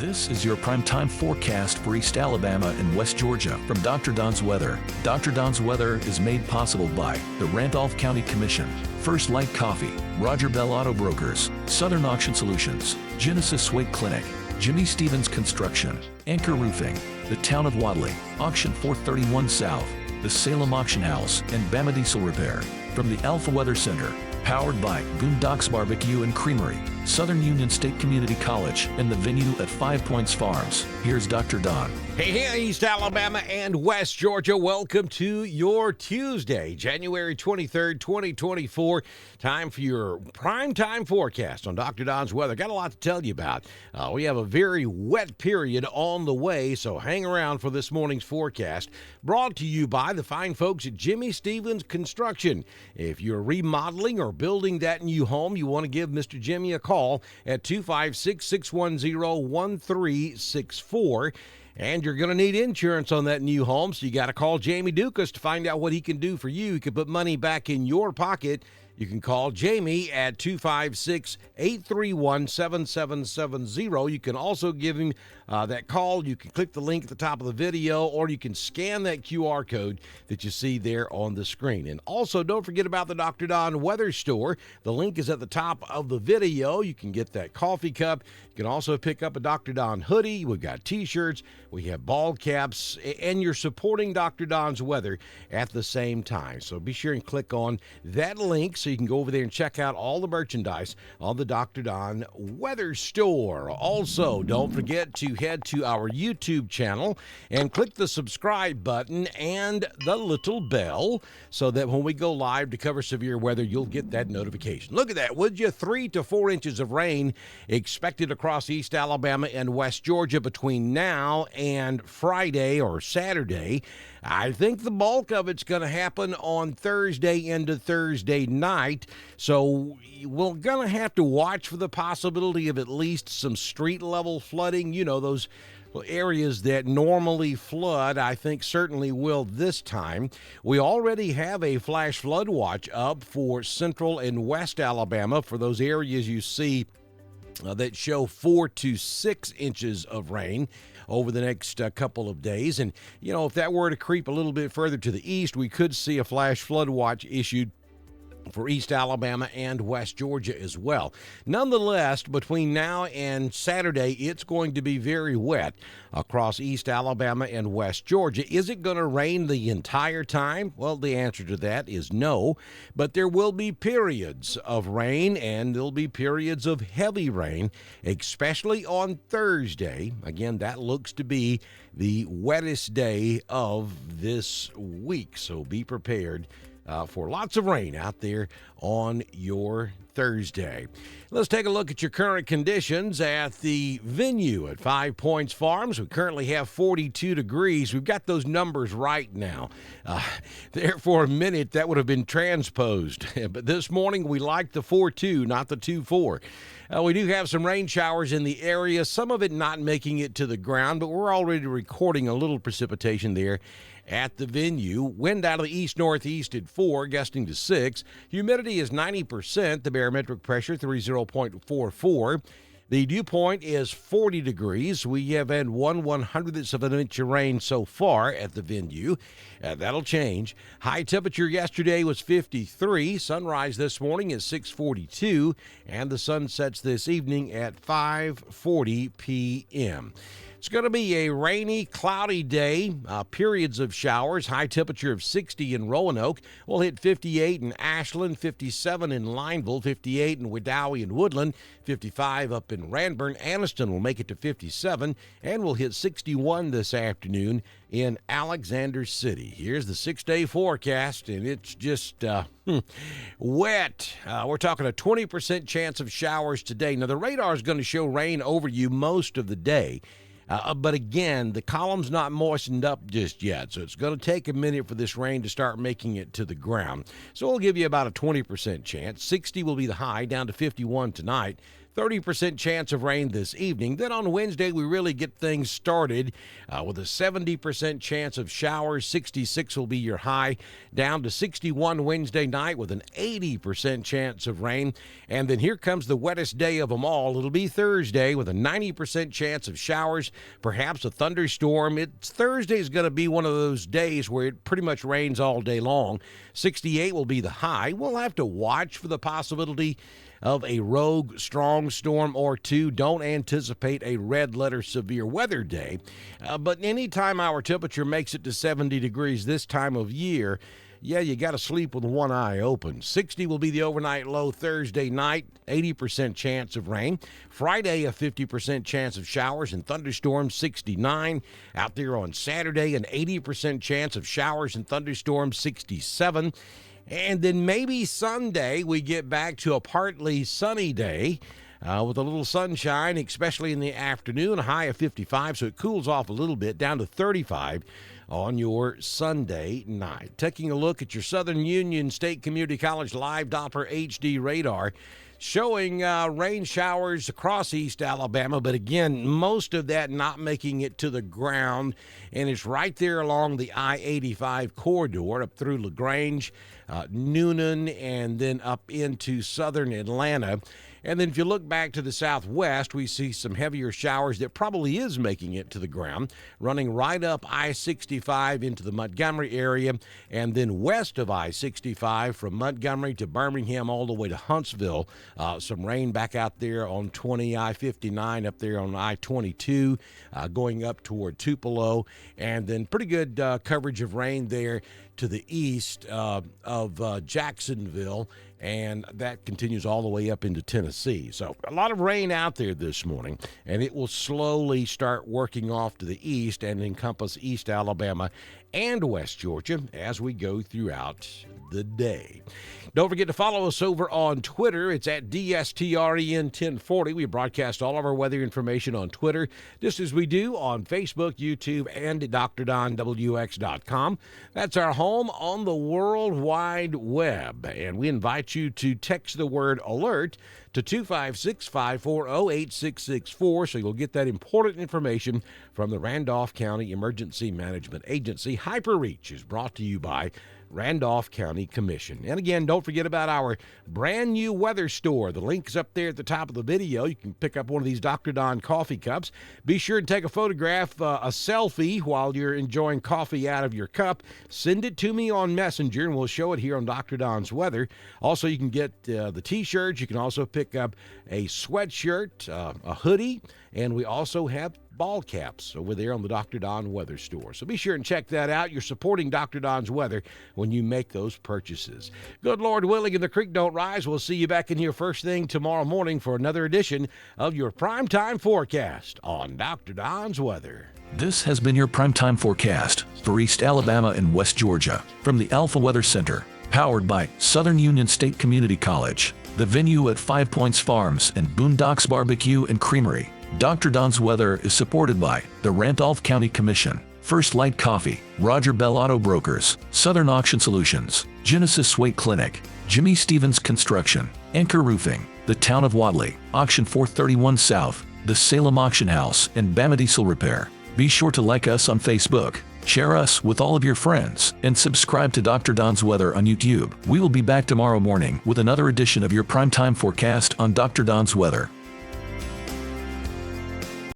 This is your primetime forecast for East Alabama and West Georgia from Dr. Don's Weather. Dr. Don's Weather is made possible by the Randolph County Commission, First Light Coffee, Roger Bell Auto Brokers, Southern Auction Solutions, Genesis Wake Clinic, Jimmy Stevens Construction, Anchor Roofing, the Town of Wadley, Auction 431 South, the Salem Auction House, and Bama Diesel Repair. From the Alpha Weather Center, powered by Boondocks Barbecue and Creamery, Southern Union State Community College, and the venue at 5 Points Farms. Here's Dr. Don. Hey, East Alabama and West Georgia. Welcome to your Tuesday, January 23rd, 2024. Time for your primetime forecast on Dr. Don's Weather. Got a lot to tell you about. We have a very wet period on the way, so hang around for this morning's forecast. Brought to you by the fine folks at Jimmy Stevens Construction. If you're remodeling or building that new home, you want to give Mr. Jimmy a call at 256-610-1364. And you're going to need insurance on that new home, so you got to call Jamie Dukas to find out what he can do for you. He can put money back in your pocket. You can call Jamie at 256-831-7770. You can also give him that call. You can click the link at the top of the video, or you can scan that QR code that you see there on the screen. And also, don't forget about the Dr. Don Weather Store. The link is at the top of the video. You can get that coffee cup. You can also pick up a Dr. Don hoodie. We've got T-shirts. We have ball caps. And you're supporting Dr. Don's Weather at the same time. So be sure and click on that link so you can go over there and check out all the merchandise on the Dr. Don Weather Store. Also, don't forget to head to our YouTube channel and click the subscribe button and the little bell so that when we go live to cover severe weather, you'll get that notification. Look at that, would you? 3 to 4 inches of rain expected across East Alabama and West Georgia between now and Friday or Saturday. I think the bulk of it's going to happen on Thursday into Thursday night, so we're going to have to watch for the possibility of at least some street-level flooding. You know, those areas that normally flood, I think certainly will this time. We already have a flash flood watch up for Central and West Alabama for those areas you see that show 4 to 6 inches of rain over the next couple of days. And, you know, if that were to creep a little bit further to the east, we could see a flash flood watch issued for East Alabama and West Georgia as well. Nonetheless, between now and Saturday, it's going to be very wet across East Alabama and West Georgia. Is it going to rain the entire time? Well, the answer to that is no, but there will be periods of rain, and there'll be periods of heavy rain, especially on Thursday. Again, that looks to be the wettest day of this week, so be prepared for lots of rain out there on your Thursday. Let's take a look at your current conditions at the venue at 5 Points Farms. We currently have 42 degrees. We've got those numbers right now. There for a minute, that would have been transposed. But this morning, we like the 4-2, not the 2-4. We do have some rain showers in the area, some of it not making it to the ground, but we're already recording a little precipitation there at the venue. Wind out of the east-northeast at 4, gusting to 6. Humidity is 90%. The barometric pressure, 30.44. The dew point is 40 degrees. We have had 1/100th of an inch of rain so far at the venue. That'll change. High temperature yesterday was 53. Sunrise this morning is 6:42, and the sun sets this evening at 5:40 p.m. It's going to be a rainy, cloudy day, periods of showers, high temperature of 60 in Roanoke. We'll hit 58 in Ashland, 57 in Lineville, 58 in Wedowee and Woodland, 55 up in Ranburne. Anniston will make it to 57, and we'll hit 61 this afternoon in Alexander City. Here's the 6-day forecast, and it's just wet. We're talking a 20% chance of showers today. Now, the radar is going to show rain over you most of the day. But again, the column's not moistened up just yet, so it's going to take a minute for this rain to start making it to the ground. So we'll give you about a 20% chance. 60 will be the high, down to 51 tonight. 30% chance of rain this evening. Then on Wednesday, we really get things started with a 70% chance of showers. 66 will be your high, down to 61 Wednesday night with an 80% chance of rain. And then here comes the wettest day of them all. It'll be Thursday with a 90% chance of showers, perhaps a thunderstorm. Thursday is going to be one of those days where it pretty much rains all day long. 68 will be the high. We'll have to watch for the possibility of a rogue strong storm or two. Don't anticipate a red letter severe weather day. But anytime our temperature makes it to 70 degrees this time of year, yeah, you got to sleep with one eye open. 60 will be the overnight low Thursday night, 80% chance of rain. Friday, a 50% chance of showers and thunderstorms, 69. Out there on Saturday, an 80% chance of showers and thunderstorms, 67. And then maybe Sunday we get back to a partly sunny day with a little sunshine, especially in the afternoon, a high of 55, so it cools off a little bit, down to 35 on your Sunday night. Taking a look at your Southern Union State Community College live Doppler HD radar, showing rain showers across East Alabama, but again, most of that not making it to the ground, and it's right there along the I-85 corridor up through LaGrange, Newnan, and then up into southern Atlanta. And then if you look back to the southwest, we see some heavier showers that probably is making it to the ground, running right up I-65 into the Montgomery area, and then west of I-65 from Montgomery to Birmingham all the way to Huntsville. Some rain back out there on 20 I-59, up there on I-22, going up toward Tupelo, and then pretty good coverage of rain there to the east of Jacksonville, and that continues all the way up into Tennessee. So a lot of rain out there this morning, and it will slowly start working off to the east and encompass East Alabama and West Georgia as we go throughout the day. Don't forget to follow us over on Twitter. It's at DSTREN1040. We broadcast all of our weather information on Twitter, just as we do on Facebook, YouTube, and at DrDonWX.com. That's our home on the World Wide Web. And we invite you to text the word alert to 256-540-8664 so you'll get that important information from the Randolph County Emergency Management Agency. HyperReach is brought to you by Randolph County Commission. And again, don't forget about our brand new weather store. The link's up there at the top of the video. You can pick up one of these Dr. Don coffee cups. Be sure to take a photograph, a selfie while you're enjoying coffee out of your cup. Send it to me on Messenger, and we'll show it here on Dr. Don's Weather. Also, you can get the T-shirts. You can also pick up a sweatshirt, a hoodie, and we also have ball caps over there on the Dr. Don Weather Store. So be sure and check that out. You're supporting Dr. Don's Weather when you make those purchases. Good Lord willing and the creek don't rise. We'll see you back in here first thing tomorrow morning for another edition of your Primetime Forecast on Dr. Don's Weather. This has been your Primetime Forecast for East Alabama and West Georgia from the Alpha Weather Center, powered by Southern Union State Community College, the venue at 5 Points Farms and Boondocks Barbecue and Creamery. Dr. Don's Weather is supported by the Randolph County Commission, First Light Coffee, Roger Bell Auto Brokers, Southern Auction Solutions, Genesis Weight Clinic, Jimmy Stevens Construction, Anchor Roofing, the Town of Wadley, Auction 431 South, the Salem Auction House, and Bama Diesel Repair. Be sure to like us on Facebook, share us with all of your friends, and subscribe to Dr. Don's Weather on YouTube. We will be back tomorrow morning with another edition of your Primetime Forecast on Dr. Don's Weather.